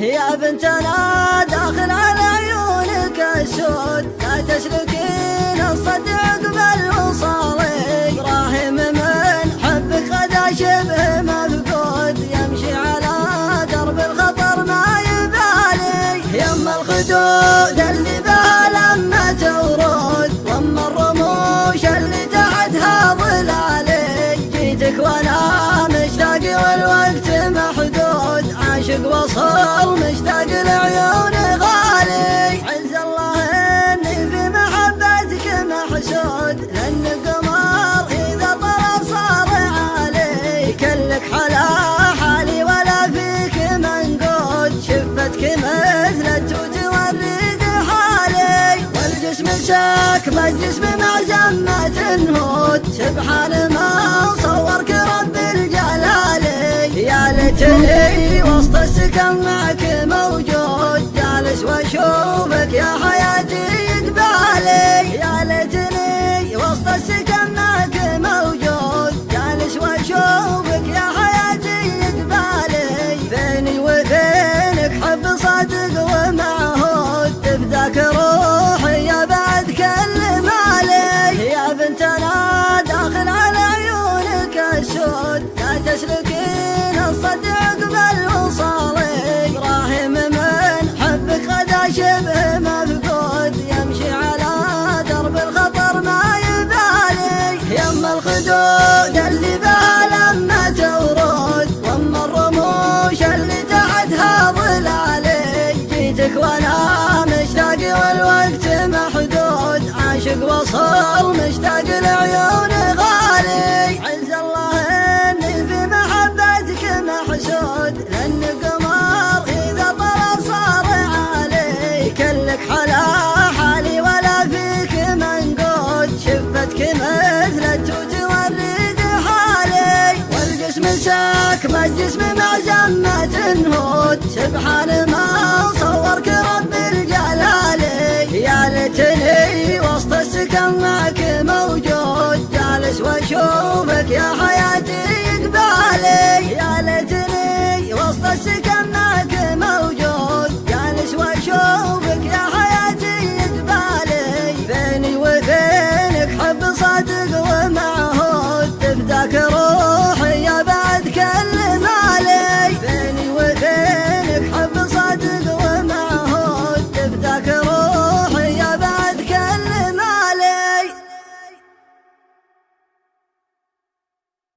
يا بنتنا داخل على عيونك السود، لا تسلكين الصدع قبل وصالي. ابراهيم من حبك غدا شبه مفقود، يمشي على درب الخطر ما يبالي. يم الخدود اللي بها لما تورود، واما الرموش اللي تحتها ظلالي. جيتك وانا مشتاق والوقت محدود، عاشق وصل مشتاق لعيون غالي. عز الله اني في محبتك محسود، لان قمر اذا طلع صار عالي. كلك حلا حالي ولا فيك منقود، شفتك مثل التوت والريد حالي. والجسم ساك بالجسم مع زمة نهود، سبحان ما صورك رب الجلال. يا ليتني وسط السكن معك موجود، جالس واشوفك يا حياتي قبالي. يا ليتني وسط السكن معك موجود، جالس واشوفك يا حياتي قبالي. بيني وبينك حب صادق ومعهود، تفداك روحي يا بعد كل مالي. يا بنتنا داخل على عيونك السود، لا تسلكين الصدع قبل وصالي. ابراهيم من حبك غدا شبه مفقود، يمشي على درب الخطر ما يبالي. يم الخدود اللي بها لما تورود، واما الرموش اللي تحتها ظلالي. جيتك وانا مشتاق والوقت محدود، عاشق وصل مشتاق لعيون غالي. عز الله اني في محبتك محسود، لان قمر اذا طلع صار عالي. كلك حلا حالي ولا فيك منقود، شفتك مثل التوت والريد حالي. والجسم ساك بالجسم مع زمة نهود، سبحان ما صورك رب الجلال. يا ليتني وسط السكن معك موجود، جالس واشوفك يا حياتي قبالي.